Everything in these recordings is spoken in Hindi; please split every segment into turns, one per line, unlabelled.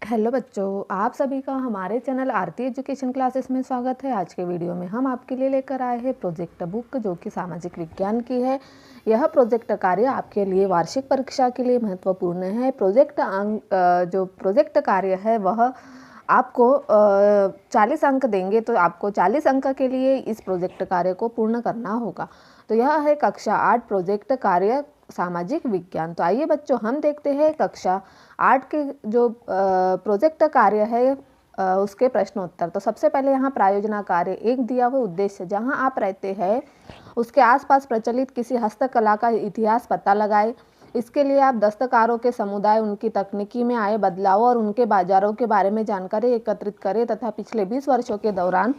हेलो बच्चों, आप सभी का हमारे चैनल आरती एजुकेशन क्लासेस में स्वागत है। आज के वीडियो में हम आपके लिए लेकर आए हैं प्रोजेक्ट बुक, जो कि सामाजिक विज्ञान की है। यह प्रोजेक्ट कार्य आपके लिए वार्षिक परीक्षा के लिए महत्वपूर्ण है। जो प्रोजेक्ट कार्य है वह आपको 40 अंक देंगे, तो आपको 40 अंक के लिए इस प्रोजेक्ट कार्य को पूर्ण करना होगा। तो यह है कक्षा 8 प्रोजेक्ट कार्य सामाजिक विज्ञान। तो आइए बच्चों, हम देखते हैं कक्षा 8 के जो प्रोजेक्ट कार्य है उसके प्रश्नोत्तर। तो सबसे पहले यहाँ प्रायोजना कार्य एक दिया हुआ उद्देश्य, जहाँ आप रहते हैं उसके आसपास प्रचलित किसी हस्तकला का इतिहास पता लगाए। इसके लिए आप दस्तकारों के समुदाय, उनकी तकनीकी में आए बदलाव और उनके बाजारों के बारे में जानकारी एकत्रित करें तथा पिछले 20 वर्षों के दौरान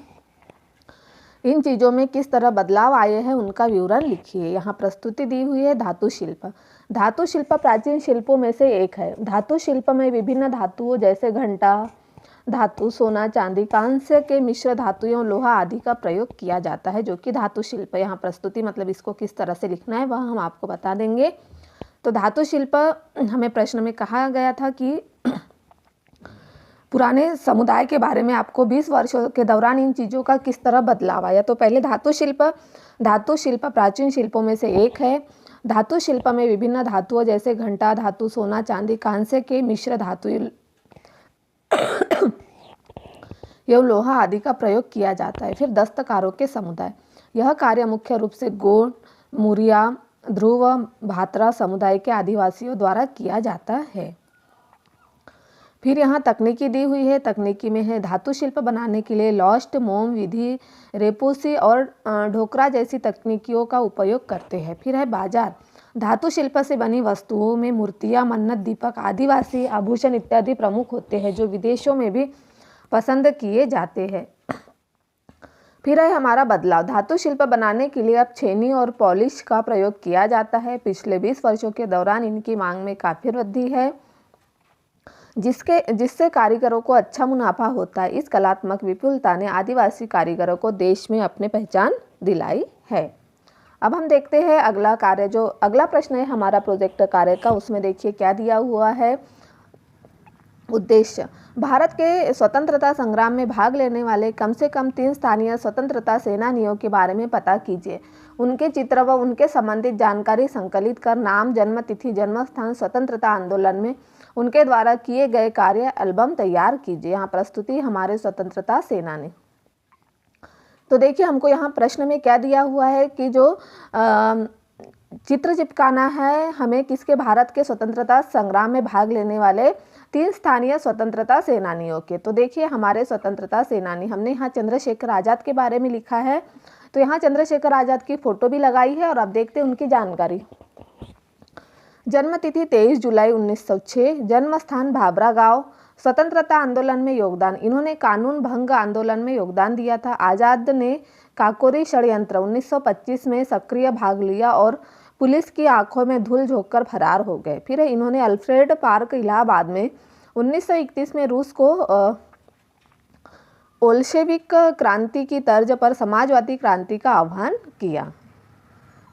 इन चीज़ों में किस तरह बदलाव आए हैं उनका विवरण लिखिए। यहाँ प्रस्तुति दी हुई है धातु शिल्प। धातु शिल्प प्राचीन शिल्पों में से एक है। धातु शिल्प में विभिन्न धातुओं जैसे घंटा धातु, सोना, चांदी, कांस्य के मिश्र धातुओं, लोहा आदि का प्रयोग किया जाता है, जो कि धातु शिल्प। यहाँ प्रस्तुति मतलब इसको किस तरह से लिखना है वह हम आपको बता देंगे। तो धातु शिल्प हमें प्रश्न में कहा गया था कि पुराने समुदाय के बारे में आपको 20 वर्षों के दौरान इन चीज़ों का किस तरह बदलाव आया। तो पहले धातु शिल्प प्राचीन शिल्पों में से एक है। धातु शिल्प में विभिन्न धातुओं जैसे घंटा धातु, सोना, चांदी, कांस्य के मिश्र धातु एवं लोहा आदि का प्रयोग किया जाता है। फिर दस्तकारों के समुदाय, यह कार्य मुख्य रूप से गोंड, मुरिया, ध्रुव, भात्रा समुदाय के आदिवासियों द्वारा किया जाता है। फिर यहाँ तकनीकी दी हुई है। तकनीकी में है धातु शिल्प बनाने के लिए लॉस्ट, मोम विधि, रेपोसी और ढोकरा जैसी तकनीकियों का उपयोग करते हैं। फिर है बाजार, धातु शिल्प से बनी वस्तुओं में मूर्तियाँ, मन्नत, दीपक, आदिवासी आभूषण इत्यादि प्रमुख होते हैं, जो विदेशों में भी पसंद किए जाते हैं। फिर है हमारा बदलाव, धातु शिल्प बनाने के लिए अब छेनी और पॉलिश का प्रयोग किया जाता है। पिछले 20 वर्षों के दौरान इनकी मांग में काफ़ी वृद्धि है, जिससे कारीगरों को अच्छा मुनाफा होता है। इस कलात्मक विपुलता ने आदिवासी कारीगरों को देश में अपने पहचान दिलाई है। अब हम देखते हैं अगला कार्य। जो अगला प्रश्न है हमारा प्रोजेक्ट कार्य का, उसमें देखिए क्या दिया हुआ है। उद्देश्य, भारत के स्वतंत्रता संग्राम में भाग लेने वाले कम से कम 3 स्थानीय स्वतंत्रता सेनानियों के बारे में पता कीजिए। उनके चित्र व उनके संबंधित जानकारी संकलित कर नाम, जन्म तिथि, जन्म स्थान, स्वतंत्रता आंदोलन में उनके द्वारा किए गए कार्य एल्बम तैयार कीजिए। यहाँ प्रस्तुति हमारे स्वतंत्रता सेनानी। तो देखिए हमको यहाँ प्रश्न में क्या दिया हुआ है कि जो चित्र चिपकाना है हमें किसके, भारत के स्वतंत्रता संग्राम में भाग लेने वाले 3 स्थानीय स्वतंत्रता सेनानियों के। तो देखिए हमारे स्वतंत्रता सेनानी, हमने यहाँ चंद्रशेखर आज़ाद के बारे में लिखा है। तो यहाँ चंद्रशेखर आज़ाद की फोटो भी लगाई है और अब देखते हैं उनकी जानकारी। जन्म तिथि 23 जुलाई 1906, जन्म स्थान भाबरा गांव। स्वतंत्रता आंदोलन में योगदान, इन्होंने कानून भंग आंदोलन में योगदान दिया था। आज़ाद ने काकोरी षड्यंत्र 1925 में सक्रिय भाग लिया और पुलिस की आंखों में धूल झोंककर फरार हो गए। फिर इन्होंने अल्फ्रेड पार्क इलाहाबाद में 1931 में रूस को बोल्शेविक क्रांति की तर्ज पर समाजवादी क्रांति का आह्वान किया।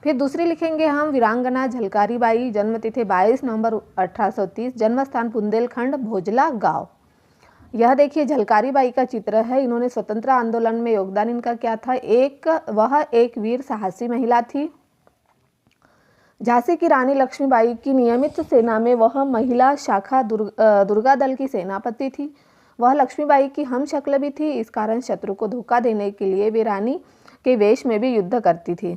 फिर दूसरी लिखेंगे हम वीरांगना झलकारी बाई, जन्म तिथि 22 नवंबर 1830, जन्म स्थान बुंदेलखंड भोजला गांव। यह देखिए झलकारी बाई का चित्र है। इन्होंने स्वतंत्र आंदोलन में योगदान इनका क्या था, वह एक वीर साहसी महिला थी। झांसी की रानी लक्ष्मीबाई की नियमित सेना में वह महिला शाखा दुर्गा दल की सेनापति थी। वह लक्ष्मीबाई की हमशक्ल भी थी। इस कारण शत्रु को धोखा देने के लिए वे रानी के वेश में भी युद्ध करती थी।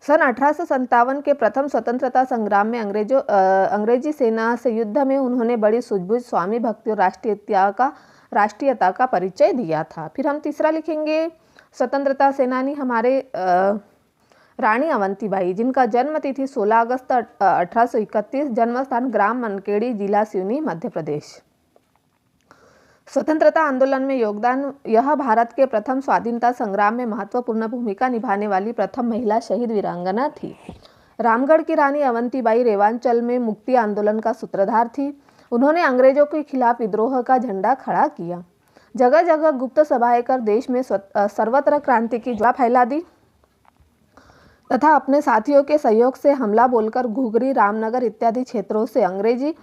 सन 1857 के प्रथम स्वतंत्रता संग्राम में अंग्रेजी सेना से युद्ध में उन्होंने बड़ी सूझबूझ, स्वामी भक्ति और राष्ट्रीयता का परिचय दिया था। फिर हम तीसरा लिखेंगे स्वतंत्रता सेनानी हमारे रानी अवंतीबाई, जिनका जन्म तिथि 16 अगस्त 1831, जन्म स्थान ग्राम मनकेड़ी, जिला सिवनी, मध्य प्रदेश। स्वतंत्रता आंदोलन में योगदान, यह भारत के प्रथम स्वाधीनता संग्राम में महत्वपूर्ण भूमिका निभाने वाली प्रथम महिला शहीद वीरांगना थी। रामगढ़ की रानी अवंतीबाई रेवांचल में मुक्ति आंदोलन का सूत्रधार थी। उन्होंने अंग्रेजों के खिलाफ विद्रोह का झंडा खड़ा किया। जगह जगह गुप्त सभाएं कर देश में सर्वत्र क्रांति की ज्वाला फैला दी तथा अपने साथियों के सहयोग से हमला बोलकर घुघरी, रामनगर इत्यादि क्षेत्रों से अंग्रेजी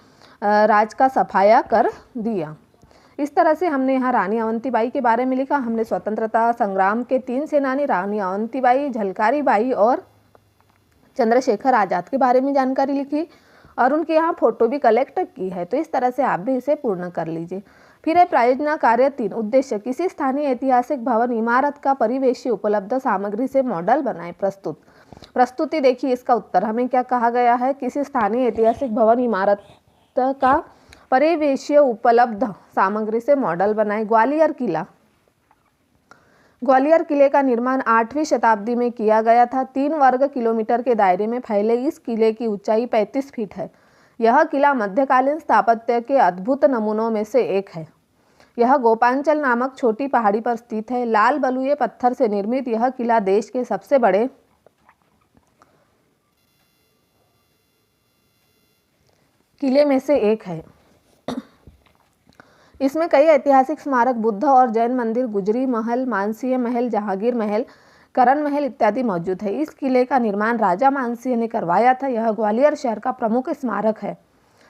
राज का सफाया कर दिया। इस तरह से हमने यहाँ रानी अवंतीबाई के बारे में लिखा। हमने स्वतंत्रता संग्राम के 3 सेनानी रानी अवंतीबाई, झलकारी बाई और चंद्रशेखर आज़ाद के बारे में जानकारी लिखी और उनके यहाँ फोटो भी कलेक्ट की है। तो इस तरह से आप भी इसे पूर्ण कर लीजिए। फिर है प्रायोजना कार्य 3। उद्देश्य, किसी स्थानीय ऐतिहासिक भवन इमारत का परिवेशी उपलब्ध सामग्री से मॉडल बनाए। प्रस्तुति देखिए, इसका उत्तर हमें क्या कहा गया है, किसी स्थानीय ऐतिहासिक भवन इमारत का परिवेशीय उपलब्ध सामग्री से मॉडल बनाए। ग्वालियर किला, ग्वालियर किले का निर्माण 8वीं शताब्दी में किया गया था। 3 वर्ग किलोमीटर के दायरे में फैले इस किले की ऊंचाई 35 फीट है। यह किला मध्यकालीन स्थापत्य के अद्भुत नमूनों में से एक है। यह गोपांचल नामक छोटी पहाड़ी पर स्थित है। लाल बलुए पत्थर से निर्मित यह किला देश के सबसे बड़े किले में से एक है। इसमें कई ऐतिहासिक स्मारक, बुद्ध और जैन मंदिर, गुजरी महल, मानसिंह महल, जहांगीर महल, करण महल इत्यादि मौजूद है। इस किले का निर्माण राजा मानसिंह ने करवाया था। यह ग्वालियर शहर का प्रमुख स्मारक है।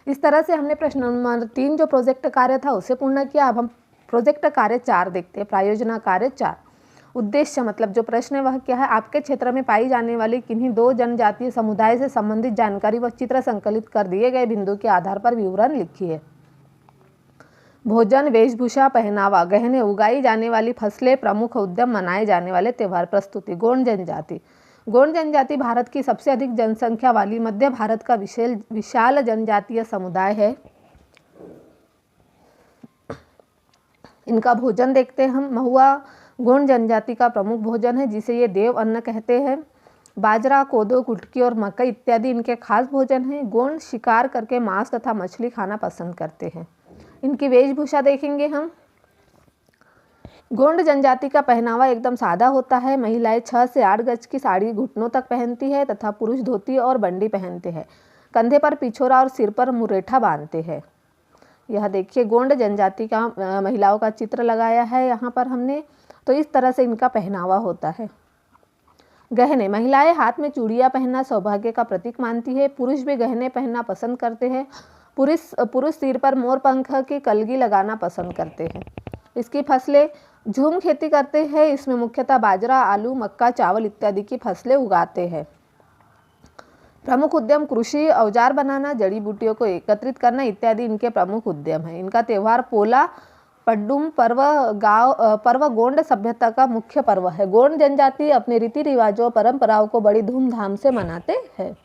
इस तरह से हमने प्रश्न नंबर 3 जो प्रोजेक्ट कार्य था उसे पूर्ण किया। अब हम प्रोजेक्ट कार्य 4 देखते हैं। प्रायोजना कार्य 4। उद्देश्य मतलब जो प्रश्न है वह क्या है, आपके क्षेत्र में पाई जाने वाली किन्हीं 2 जनजातीय समुदाय से संबंधित जानकारी व चित्र संकलित कर दिए गए बिंदु के आधार पर विवरण लिखिए। भोजन, वेशभूषा, पहनावा, गहने, उगाई जाने वाली फसलें, प्रमुख उद्यम, मनाए जाने वाले त्यौहार। प्रस्तुति, गोंड जनजाति। गोंड जनजाति भारत की सबसे अधिक जनसंख्या वाली मध्य भारत का विशाल जनजातीय समुदाय है। इनका भोजन देखते हैं हम। महुआ गोंड जनजाति का प्रमुख भोजन है जिसे ये देव अन्न कहते हैं। बाजरा, कोदो, कुटकी और मकई इत्यादि इनके खास भोजन हैं। गोंड शिकार करके मांस तथा मछली खाना पसंद करते हैं। इनकी वेशभूषा देखेंगे हम। गोंड जनजाति का पहनावा एकदम सादा होता है। महिलाएं 6 से 8 गज की साड़ी घुटनों तक पहनती है तथा पुरुष धोती और बंडी पहनते हैं। कंधे पर पिछोरा और सिर पर मुरेठा बांधते हैं। यह देखिए गोंड जनजाति का महिलाओं का चित्र लगाया है यहाँ पर हमने। तो इस तरह से इनका पहनावा होता है। गहने, महिलाएं हाथ में चूड़ियाँ पहनना सौभाग्य का प्रतीक मानती है। पुरुष भी गहने पहनना पसंद करते हैं। पुरुष सिर पर मोर पंख की कलगी लगाना पसंद करते हैं। इसकी फसलें, झूम खेती करते हैं। इसमें मुख्यतः बाजरा, आलू, मक्का, चावल इत्यादि की फसलें उगाते हैं। प्रमुख उद्यम कृषि, औजार बनाना, जड़ी बूटियों को एकत्रित करना इत्यादि इनके प्रमुख उद्यम हैं। इनका त्यौहार पोला पड्डुम पर्व गोंड सभ्यता का मुख्य पर्व है। गोंड जनजाति अपने रीति रिवाजों और परंपराओं को बड़ी धूमधाम से मनाते हैं।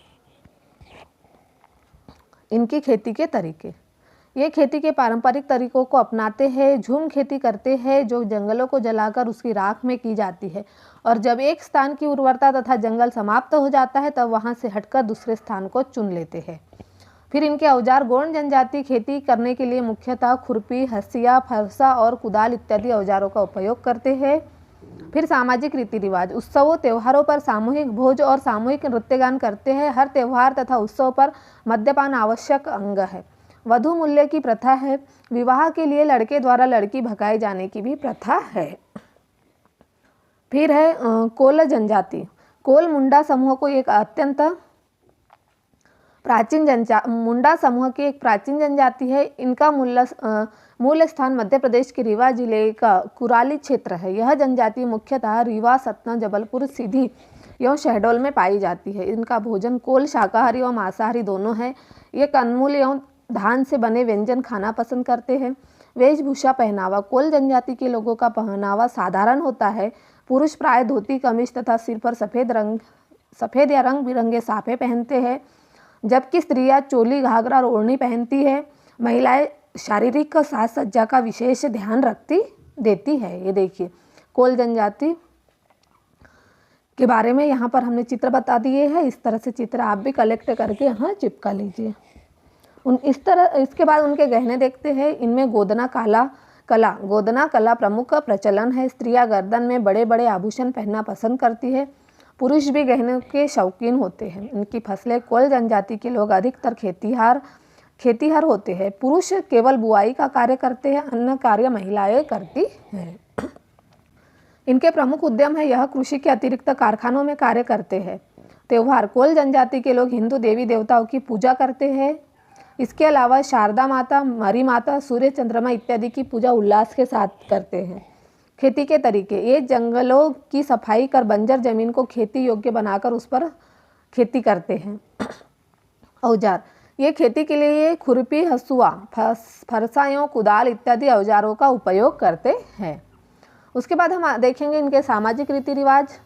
इनकी खेती के तरीके, ये खेती के पारंपरिक तरीकों को अपनाते हैं। झूम खेती करते हैं जो जंगलों को जलाकर उसकी राख में की जाती है और जब एक स्थान की उर्वरता तथा जंगल समाप्त हो जाता है तब वहां से हटकर दूसरे स्थान को चुन लेते हैं। फिर इनके औजार, गोंड जनजाति खेती करने के लिए मुख्यतः खुरपी, हंसिया, फरसा और कुदाल इत्यादि औजारों का उपयोग करते हैं। फिर सामाजिक रीति रिवाज, उत्सवों त्योहारों पर सामूहिक भोज और सामूहिक नृत्यगान करते हैं। हर त्योहार तथा उत्सव पर मद्यपान आवश्यक अंग है। वधू मूल्य की प्रथा है। विवाह के लिए लड़के द्वारा लड़की भगाए जाने की भी प्रथा है। फिर है कोल जनजाति। कोल मुंडा समूह को एक अत्यंत प्राचीन मुंडा समूह की एक प्राचीन जनजाति है। इनका मूल स्थान मध्य प्रदेश के रीवा जिले का कुराली क्षेत्र है। यह जनजाति मुख्यतः रीवा, सतना, जबलपुर, सीधी एवं शहडोल में पाई जाती है। इनका भोजन कोल शाकाहारी और मांसाहारी दोनों है। ये कंदमूल एवं धान से बने व्यंजन खाना पसंद करते हैं। वेशभूषा, पहनावा, कोल जनजाति के लोगों का पहनावा साधारण होता है। पुरुष प्राय धोती, कमीज तथा सिर पर सफ़ेद या रंग बिरंगे साफे पहनते हैं, जबकि स्त्रियां चोली, घाघरा और ओढ़नी पहनती है। महिलाएं शारीरिक साज सज्जा का विशेष ध्यान देती है। ये देखिए कोल जनजाति के बारे में यहाँ पर हमने चित्र बता दिए हैं। इस तरह से चित्र आप भी कलेक्ट करके यहाँ चिपका लीजिए। इसके बाद उनके गहने देखते हैं। इनमें गोदना कला प्रमुख प्रचलन है। स्त्रियां गर्दन में बड़े बड़े आभूषण पहनना पसंद करती है। पुरुष भी गहनों के शौकीन होते हैं। इनकी फसलें, कोल जनजाति के लोग अधिकतर खेतीहर होते हैं। पुरुष केवल बुआई का कार्य करते हैं, अन्य कार्य महिलाएं करती हैं। इनके प्रमुख उद्यम है। यह कृषि के अतिरिक्त कारखानों में कार्य करते हैं। त्यौहार, कोल जनजाति के लोग हिंदू देवी देवताओं की पूजा करते हैं। इसके अलावा शारदा माता, मरी माता, सूर्य, चंद्रमा इत्यादि की पूजा उल्लास के साथ करते हैं। खेती के तरीके, ये जंगलों की सफाई कर बंजर जमीन को खेती योग्य बनाकर उस पर खेती करते हैं। औजार, ये खेती के लिए खुरपी, हसुआ, फरसायों, कुदाल इत्यादि औजारों का उपयोग करते हैं। उसके बाद हम देखेंगे इनके सामाजिक रीति रिवाज।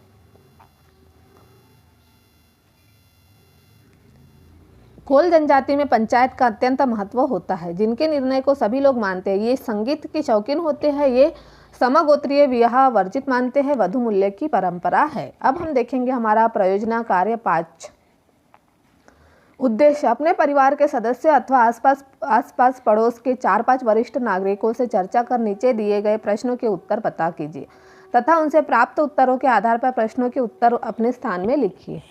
कोल जनजाति में पंचायत का अत्यंत महत्व होता है, जिनके निर्णय को सभी लोग मानते हैं। ये संगीत के शौकीन होते हैं। ये समगोत्रीय विवाह वर्जित मानते हैं। वधु मूल्य की परंपरा है। अब हम देखेंगे हमारा प्रयोजना कार्य 5। उद्देश्य, अपने परिवार के सदस्य अथवा आसपास पड़ोस के 4-5 वरिष्ठ नागरिकों से चर्चा कर नीचे दिए गए प्रश्नों के उत्तर पता कीजिए तथा उनसे प्राप्त उत्तरों के आधार पर प्रश्नों के उत्तर अपने स्थान में लिखिए।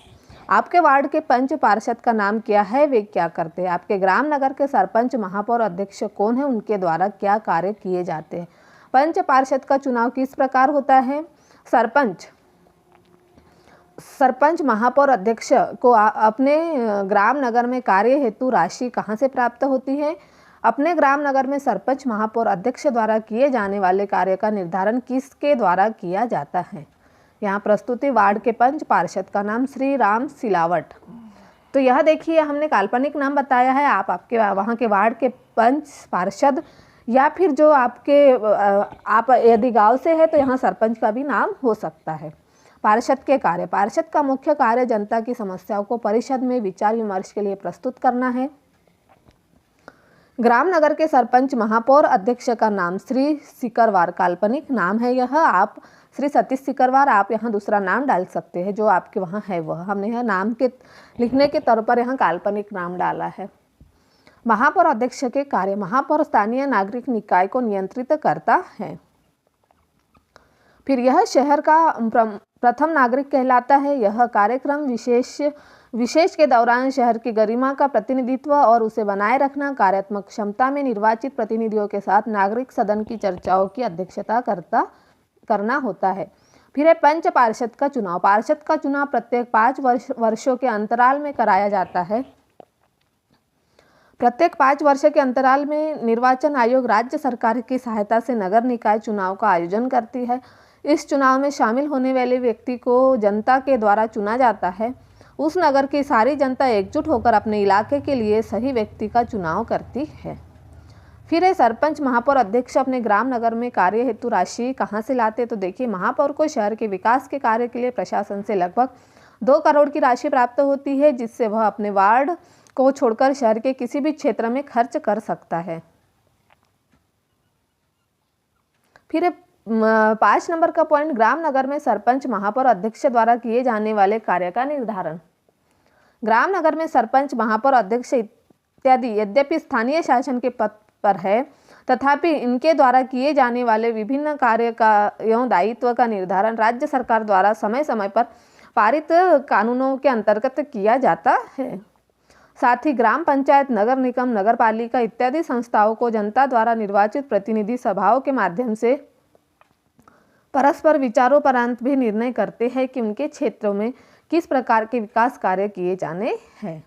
आपके वार्ड के पंच पार्षद का नाम क्या है, वे क्या करते हैं? आपके ग्राम नगर के सरपंच, महापौर, अध्यक्ष कौन है, उनके द्वारा क्या कार्य किए जाते हैं? पंच पार्षद का चुनाव किस प्रकार होता है? सरपंच, महापौर, अध्यक्ष को अपने ग्राम नगर में कार्य हेतु राशि कहाँ से प्राप्त होती है? अपने ग्राम नगर में सरपंच, महापौर, अध्यक्ष द्वारा किए जाने वाले कार्य का निर्धारण किसके द्वारा किया जाता है? यहाँ प्रस्तुति, वार्ड के पंच पार्षद का नाम श्री राम सिलावट। तो यह देखिए हमने काल्पनिक नाम बताया है। आपके वहाँ के वार्ड के पंच पार्षद या फिर जो आप यदि गांव से है तो यहाँ सरपंच का भी नाम हो सकता है। पार्षद के कार्य, पार्षद का मुख्य कार्य जनता की समस्याओं को परिषद में विचार विमर्श के लिए प्रस्तुत करना है। ग्राम नगर के सरपंच, महापौर, अध्यक्ष का नाम श्री सिकरवार, काल्पनिक नाम है यह। आप श्री सतीश सिकरवार, आप यहाँ दूसरा नाम डाल सकते हैं जो आपके वहाँ है वह। हमने यह नाम के लिखने के तौर पर यहाँ काल्पनिक नाम डाला है। महापौर अध्यक्ष के कार्य, महापौर स्थानीय नागरिक निकाय को नियंत्रित करता है। फिर यह शहर का प्रथम नागरिक कहलाता है। यह कार्यक्रम विशेष के दौरान शहर की गरिमा का प्रतिनिधित्व और उसे बनाए रखना, कार्यात्मक क्षमता में निर्वाचित प्रतिनिधियों के साथ नागरिक सदन की चर्चाओं की अध्यक्षता करना होता है। फिर है पंच पार्षद का चुनाव। पार्षद का चुनाव प्रत्येक 5 वर्षों के अंतराल में कराया जाता है। प्रत्येक 5 वर्ष के अंतराल में निर्वाचन आयोग राज्य सरकार की सहायता से नगर निकाय चुनाव का आयोजन करती है। इस चुनाव में शामिल होने वाले व्यक्ति को जनता के द्वारा चुना जाता है। उस नगर की सारी जनता एकजुट होकर अपने इलाके के लिए सही व्यक्ति का चुनाव करती है। फिर है सरपंच, महापौर, अध्यक्ष अपने ग्राम नगर में कार्य हेतु राशि कहाँ से लाते? तो देखिए, महापौर को शहर के विकास के कार्य के लिए प्रशासन से लगभग 2 करोड़ की राशि प्राप्त होती है, जिससे वह अपने वार्ड को छोड़कर शहर के किसी भी क्षेत्र में खर्च कर सकता है। फिर 5 नंबर का पॉइंट, ग्राम नगर में सरपंच, महापौर, अध्यक्ष द्वारा किए जाने वाले कार्य का निर्धारण। ग्राम नगर में सरपंच, महापौर, अध्यक्ष इत्यादि यद्यपि स्थानीय शासन के पद पर है, तथापि इनके द्वारा किए जाने वाले विभिन्न कार्य का एवं दायित्व का निर्धारण राज्य सरकार द्वारा समय समय पर पारित कानूनों के अंतर्गत किया जाता है। साथ ही ग्राम पंचायत, नगर निगम, नगर पालिका इत्यादि संस्थाओं को जनता द्वारा निर्वाचित प्रतिनिधि सभाओं के माध्यम से परस्पर विचारोपरांत भी निर्णय करते हैं कि उनके क्षेत्रों में किस प्रकार के विकास कार्य किए जाने हैं।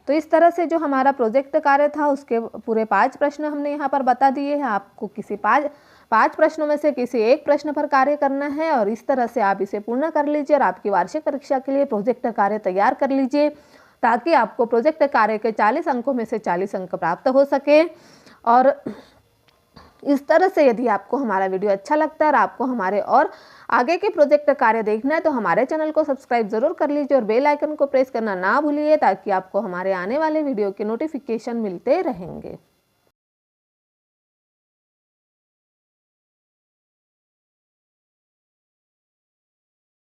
तो इस तरह से जो हमारा प्रोजेक्ट कार्य था उसके पूरे 5 प्रश्न हमने यहाँ पर बता दिए हैं। आपको किसी 5 प्रश्नों में से किसी एक प्रश्न पर कार्य करना है और इस तरह से आप इसे पूर्ण कर लीजिए और आपकी वार्षिक परीक्षा के लिए प्रोजेक्ट कार्य तैयार कर लीजिए, ताकि आपको प्रोजेक्ट कार्य के 40 अंकों में से 40 अंक प्राप्त हो सके। और इस तरह से यदि आपको हमारा वीडियो अच्छा लगता है और आपको हमारे और आगे के प्रोजेक्ट कार्य देखना है तो हमारे चैनल को सब्सक्राइब जरूर कर लीजिए और बेल आइकन को प्रेस करना ना भूलिए, ताकि आपको हमारे आने वाले वीडियो के नोटिफिकेशन मिलते रहेंगे।